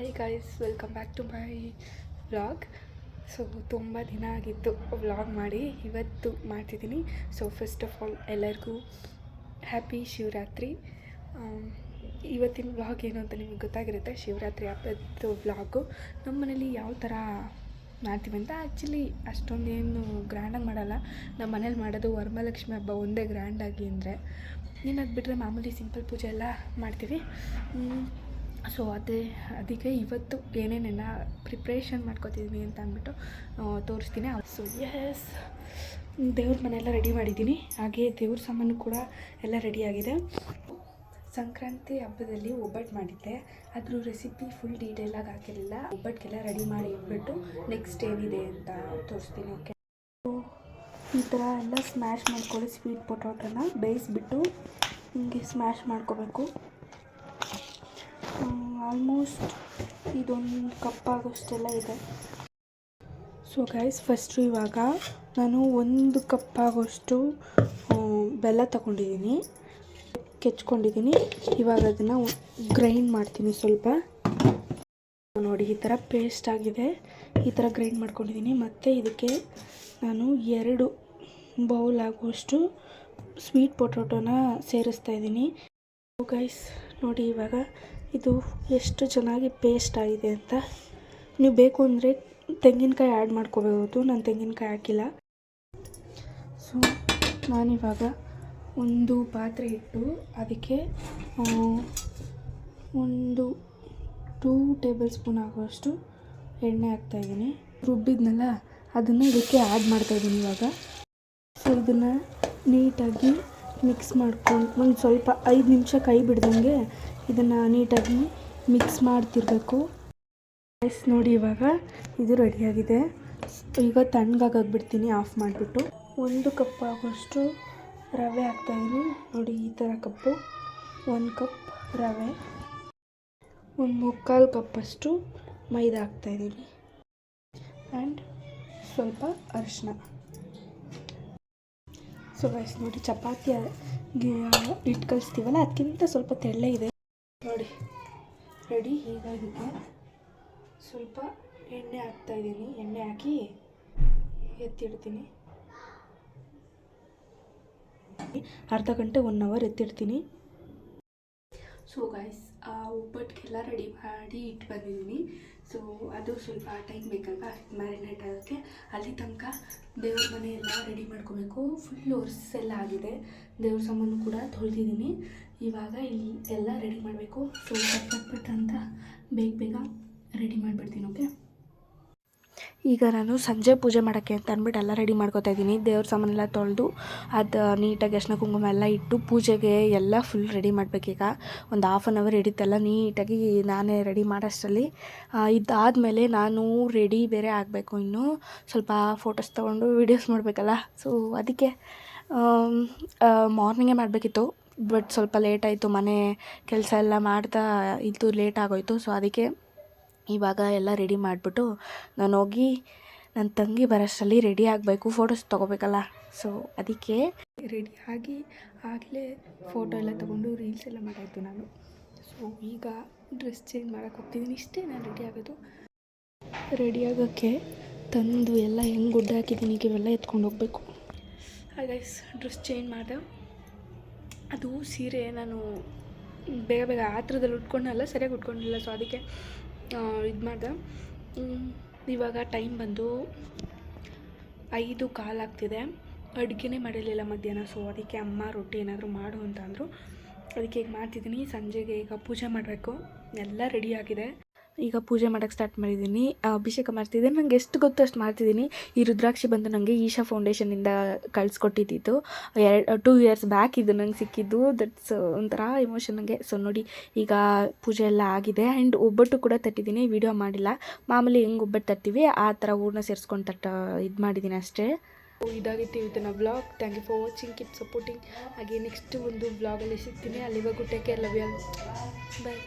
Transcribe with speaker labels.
Speaker 1: High guys, welcome back to my vlog. So ತುಂಬ ದಿನ ಆಗಿತ್ತು ವ್ಲಾಗ್ ಮಾಡಿ, ಇವತ್ತು ಮಾಡ್ತಿದ್ದೀನಿ. ಸೊ ಫಸ್ಟ್ ಆಫ್ ಆಲ್ ಎಲ್ಲರಿಗೂ ಹ್ಯಾಪಿ ಶಿವರಾತ್ರಿ. ಇವತ್ತಿನ ವ್ಲಾಗ್ ಏನು ಅಂತ ನಿಮಗೆ ಗೊತ್ತಾಗಿರುತ್ತೆ. ಶಿವರಾತ್ರಿ ಹಬ್ಬದ ವ್ಲಾಗು ನಮ್ಮ ಮನೇಲಿ ಯಾವ ಥರ ಮಾಡ್ತೀವಿ ಅಂತ. ಆ್ಯಕ್ಚುಲಿ ಅಷ್ಟೊಂದೇನು ಗ್ರ್ಯಾಂಡಾಗಿ ಮಾಡಲ್ಲ. ನಮ್ಮ ಮನೇಲಿ ಮಾಡೋದು ವರಮಹಾಲಕ್ಷ್ಮಿ ಹಬ್ಬ ಒಂದೇ ಗ್ರ್ಯಾಂಡಾಗಿ ಅಂದರೆ, ಇನ್ನು ಅದು ಬಿಟ್ಟರೆ ಮಾಮೂಲಿ ಸಿಂಪಲ್ ಪೂಜೆ ಎಲ್ಲ ಮಾಡ್ತೀವಿ. ಸೊ ಅದಕ್ಕೆ ಇವತ್ತು ಏನೇನೆಲ್ಲ ಪ್ರಿಪ್ರೇಷನ್ ಮಾಡ್ಕೊತಿದ್ದೀನಿ ಅಂತ ಅಂದ್ಬಿಟ್ಟು ತೋರಿಸ್ತೀನಿ. ಸೊ ಎಸ್, ದೇವ್ರ ಮನೆಯೆಲ್ಲ ರೆಡಿ ಮಾಡಿದ್ದೀನಿ. ಹಾಗೆ ದೇವ್ರ ಸಾಮಾನು ಕೂಡ ಎಲ್ಲ ರೆಡಿಯಾಗಿದೆ. ಸಂಕ್ರಾಂತಿ ಹಬ್ಬದಲ್ಲಿ ಒಬ್ಬಟ್ಟು ಮಾಡಿದ್ದೆ, ಅದ್ರ ರೆಸಿಪಿ ಫುಲ್ ಡೀಟೇಲಾಗಿ ಹಾಕಿರಲಿಲ್ಲ. ಒಬ್ಬಟ್ಟಿಗೆಲ್ಲ ರೆಡಿ ಮಾಡಿ ಇಟ್ಬಿಟ್ಟು ನೆಕ್ಸ್ಟ್ ಏನಿದೆ ಅಂತ ತೋರಿಸ್ತೀನಿ. ಓಕೆ, ಈ ಥರ ಎಲ್ಲ ಸ್ಮ್ಯಾಶ್ ಮಾಡ್ಕೊಳ್ಳಿ. ಸ್ವೀಟ್ ಪೊಟಾಟೋನ ಬೇಯಿಸ್ಬಿಟ್ಟು ಹಿಂಗೆ ಸ್ಮ್ಯಾಶ್ ಮಾಡ್ಕೋಬೇಕು. ಆಲ್ಮೋಸ್ಟ್ ಇದೊಂದು ಕಪ್ ಆಗೋಷ್ಟೆಲ್ಲ ಇದೆ. ಸೊ ಗೈಸ್, ಫಸ್ಟು ಇವಾಗ ನಾನು 1 ಕಪ್ ಆಗೋಷ್ಟು ಬೆಲ್ಲ ತಗೊಂಡಿದ್ದೀನಿ, ಕೆಚ್ಕೊಂಡಿದ್ದೀನಿ. ಇವಾಗ ಅದನ್ನು ಗ್ರೈಂಡ್ ಮಾಡ್ತೀನಿ. ಸ್ವಲ್ಪ ನೋಡಿ, ಈ ಥರ ಪೇಸ್ಟ್ ಆಗಿದೆ. ಈ ಥರ ಗ್ರೈಂಡ್ ಮಾಡ್ಕೊಂಡಿದ್ದೀನಿ. ಮತ್ತು ಇದಕ್ಕೆ ನಾನು 2 ಬೌಲ್ ಆಗುವಷ್ಟು ಸ್ವೀಟ್ ಪೊಟಾಟೋನ ಸೇರಿಸ್ತಾ ಇದ್ದೀನಿ. ಗೈಸ್ ನೋಡಿ, ಇವಾಗ ಇದು ಎಷ್ಟು ಚೆನ್ನಾಗಿ ಪೇಸ್ಟ್ ಆಗಿದೆ ಅಂತ. ನೀವು ಬೇಕು ಅಂದರೆ ತೆಂಗಿನಕಾಯಿ ಆ್ಯಡ್ ಮಾಡ್ಕೋಬಹುದು. ನಾನು ತೆಂಗಿನಕಾಯಿ ಹಾಕಿಲ್ಲ. ಸೊ ನಾನಿವಾಗ ಒಂದು ಪಾತ್ರೆ ಇಟ್ಟು ಅದಕ್ಕೆ 2 ಟೇಬಲ್ ಸ್ಪೂನ್ ಆಗುವಷ್ಟು ಎಣ್ಣೆ ಹಾಕ್ತಾಯಿದ್ದೀನಿ. ರುಬ್ಬಿದ್ನಲ್ಲ ಅದನ್ನು ಇದಕ್ಕೆ ಆ್ಯಡ್ ಮಾಡ್ತಾಯಿದ್ದೀನಿ ಇವಾಗ. ಸೊ ಇದನ್ನು ನೀಟಾಗಿ ಮಿಕ್ಸ್ ಮಾಡ್ಕೊಂಡು ಒಂದು ಸ್ವಲ್ಪ 5 ನಿಮಿಷ ಕೈ ಬಿಡ್ದಂಗೆ ಇದನ್ನು ನೀಟಾಗಿ ಮಿಕ್ಸ್ ಮಾಡ್ತಿರ್ಬೇಕು. ರೈಸ್ ನೋಡಿ, ಇವಾಗ ಇದು ರೆಡಿಯಾಗಿದೆ. ಈಗ ತಣ್ಣಗಾಗ್ಬಿಡ್ತೀನಿ ಆಫ್ ಮಾಡಿಬಿಟ್ಟು. 1 ಕಪ್ ಆಗೋಷ್ಟು ರವೆ ಹಾಕ್ತಾಯಿದ್ದೀನಿ. ನೋಡಿ, ಈ ಥರ ಕಪ್ಪು. 1 ಕಪ್ ರವೆ, 1/4 ಕಪ್ಪಷ್ಟು ಮೈದಾ ಹಾಕ್ತಾಯಿದ್ದೀನಿ. ಆ್ಯಂಡ್ ಸ್ವಲ್ಪ ಅರಿಶಿನ. ಸೊ ಗೈಸ್ ನೋಡಿ, ಚಪಾತಿ ಹಿಟ್ಟು ಕಲಿಸ್ತೀವಲ್ಲ ಅದಕ್ಕಿಂತ ಸ್ವಲ್ಪ ತೆಳ್ಳೆ ಇದೆ ನೋಡಿ. ರೆಡಿ. ಈಗ ಇದಕ್ಕೆ ಸ್ವಲ್ಪ ಎಣ್ಣೆ ಹಾಕ್ತಾಯಿದ್ದೀನಿ. ಎಣ್ಣೆ ಹಾಕಿ ಎತ್ತಿಡ್ತೀನಿ. ಅರ್ಧ ಗಂಟೆ 1 ಅವರ್ ಎತ್ತಿಡ್ತೀನಿ. ಸೊ ಗೈಸ್, ಒಬ್ಬಟ್ಟಿಗೆಲ್ಲ ರೆಡಿ ಮಾಡಿ ಇಟ್ಟು ಬಂದಿದ್ದೀನಿ. ಸೊ ಅದು ಸ್ವಲ್ಪ ಟೈಮ್ ಬೇಕಲ್ವ ಮ್ಯಾರಿನೇಟ್ ಆಗೋಕ್ಕೆ. ಅಲ್ಲಿ ತನಕ ದೇವ್ರ ಮನೆ ಎಲ್ಲ ರೆಡಿ ಮಾಡ್ಕೋಬೇಕು. ಫುಲ್ ಒರೆಸೆಲ್ಲ ಆಗಿದೆ. ದೇವ್ರ ಸಾಮಾನು ಕೂಡ ತೊಳೆದಿದ್ದೀನಿ. ಇವಾಗ ಇಲ್ಲಿ ಎಲ್ಲ ರೆಡಿ ಮಾಡಬೇಕು. ಸೊ ಪಟ್ ಅಂತ ಬೇಗ ರೆಡಿ ಮಾಡಿಬಿಡ್ತೀನಿ. ಓಕೆ, ಈಗ ನಾನು ಸಂಜೆ ಪೂಜೆ ಮಾಡೋಕ್ಕೆ ಅಂತ ಅಂದ್ಬಿಟ್ಟು ಎಲ್ಲ ರೆಡಿ ಮಾಡ್ಕೊತಾ ಇದ್ದೀನಿ. ದೇವ್ರ ಸಾಮಾನೆಲ್ಲ ತೊಳೆದು ಅದು ನೀಟಾಗಿ ಅರಿಶಿನ ಕುಂಕುಮ ಎಲ್ಲ ಇಟ್ಟು ಪೂಜೆಗೆ ಎಲ್ಲ ಫುಲ್ ರೆಡಿ ಮಾಡಬೇಕೀಗ. ಒಂದು ½ ಅನ್ ಅವರ್ ಹಿಡಿತೆಲ್ಲ ನೀಟಾಗಿ ನಾನೇ ರೆಡಿ ಮಾಡೋಷ್ಟರಲ್ಲಿ. ಇದಾದಮೇಲೆ ನಾನು ರೆಡಿ ಬೇರೆ ಆಗಬೇಕು. ಇನ್ನೂ ಸ್ವಲ್ಪ ಫೋಟೋಸ್ ತೊಗೊಂಡು ವೀಡಿಯೋಸ್ ಮಾಡಬೇಕಲ್ಲ. ಸೊ ಅದಕ್ಕೆ ಮಾರ್ನಿಂಗೇ ಮಾಡಬೇಕಿತ್ತು, ಬಟ್ ಸ್ವಲ್ಪ ಲೇಟ್ ಆಯಿತು. ಮನೆ ಕೆಲಸ ಎಲ್ಲ ಮಾಡ್ತಾ ಇದು ಲೇಟ್ ಆಗೋಯಿತು. ಸೊ ಅದಕ್ಕೆ ಇವಾಗ ಎಲ್ಲ ರೆಡಿ ಮಾಡಿಬಿಟ್ಟು ನಾನು ಹೋಗಿ ನನ್ನ ತಂಗಿ ಬರೋಷ್ಟರಲ್ಲಿ ರೆಡಿ ಆಗಬೇಕು, ಫೋಟೋಸ್ ತೊಗೋಬೇಕಲ್ಲ. ಸೊ ಅದಕ್ಕೆ ರೆಡಿ ಆಗಿ ಆಗಲೇ ಫೋಟೋ ಎಲ್ಲ ತೊಗೊಂಡು ರೀಲ್ಸ್ ಎಲ್ಲ ಮಾಡಾಯಿತು ನಾನು. ಸೊ ಈಗ ಡ್ರೆಸ್ ಚೇಂಜ್ ಮಾಡೋಕ್ಕೆ ಹೋಗ್ತಿದ್ದೀನಿ. ಇಷ್ಟೇ ನಾನು ರೆಡಿ ಆಗೋದು. ರೆಡಿ ಆಗೋಕ್ಕೆ ತಂದು ಎಲ್ಲ ಹೆಂಗೆ ಗುಡ್ಡ ಹಾಕಿದ್ದೀನಿ, ಈಗ ಇವೆಲ್ಲ ಎತ್ಕೊಂಡು ಹೋಗಬೇಕು. ಗೈಸ್, ಡ್ರೆಸ್ ಚೇಂಜ್ ಮಾಡಿದೆ. ಅದು ಸೀರೆ ನಾನು ಬೇಗ ಆತ್ರದಲ್ಲಿ ಉಟ್ಕೊಂಡಲ್ಲ, ಸರಿಯಾಗಿ ಉಟ್ಕೊಂಡಿಲ್ಲ. ಸೊ ಅದಕ್ಕೆ ಇದು ಮಾಡಿದೆ. ಇವಾಗ ಟೈಮ್ ಬಂದು 5:15 ಆಗ್ತಿದೆ. ಅಡುಗೆನೇ ಮಾಡಿರಲಿಲ್ಲ ಮಧ್ಯಾಹ್ನ. ಸೊ ಅದಕ್ಕೆ ಅಮ್ಮ ರೊಟ್ಟಿ ಏನಾದರೂ ಮಾಡು ಅಂತ ಅಂದರು. ಅದಕ್ಕೆ ಈಗ ಮಾಡ್ತಿದ್ದೀನಿ. ಸಂಜೆಗೆ ಈಗ ಪೂಜೆ ಮಾಡಬೇಕು. ಎಲ್ಲ ರೆಡಿ ಆಗಿದೆ. ಈಗ ಪೂಜೆ ಮಾಡೋಕ್ಕೆ ಸ್ಟಾರ್ಟ್ ಮಾಡಿದ್ದೀನಿ. ಅಭಿಷೇಕ ಮಾಡ್ತಿದ್ದೀನಿ. ನನಗೆ ಎಷ್ಟು ಗೊತ್ತು ಅಷ್ಟು ಮಾಡ್ತಿದ್ದೀನಿ. ಈ ರುದ್ರಾಕ್ಷಿ ಬಂದು ನನಗೆ ಈಶಾ ಫೌಂಡೇಶನಿಂದ ಕಳಿಸ್ಕೊಟ್ಟಿದ್ದು. 2 ಇಯರ್ಸ್ ಬ್ಯಾಕ್ ಇದು ನಂಗೆ ಸಿಕ್ಕಿದ್ದು. ದಟ್ಸ್ ಒಂಥರ ಎಮೋಷನ್ ನನಗೆ. ಸೊ ನೋಡಿ, ಈಗ ಪೂಜೆ ಎಲ್ಲ ಆಗಿದೆ. ಆ್ಯಂಡ್ ಒಬ್ಬಟ್ಟು ಕೂಡ ತಟ್ಟಿದ್ದೀನಿ. ವಿಡಿಯೋ ಮಾಡಿಲ್ಲ. ಮಾಮೂಲಿ ಹೆಂಗೆ ಒಬ್ಬಟ್ಟು ತರ್ತೀವಿ ಆ ಥರ ಊರನ್ನ ಸೇರಿಸ್ಕೊಂಡು ಇದು ಮಾಡಿದ್ದೀನಿ ಅಷ್ಟೇ. ಇದಾಗಿತ್ತು ಇವತ್ತಿನ vlog. Thank you for watching. Keep supporting. ಹಾಗೆ ನೆಕ್ಸ್ಟ್ ಒಂದು ವ್ಲಾಗಲ್ಲಿ ಸಿಗ್ತೀನಿ. ಅಲ್ಲಿವರೆಗೂ take care. Love you all. Bye.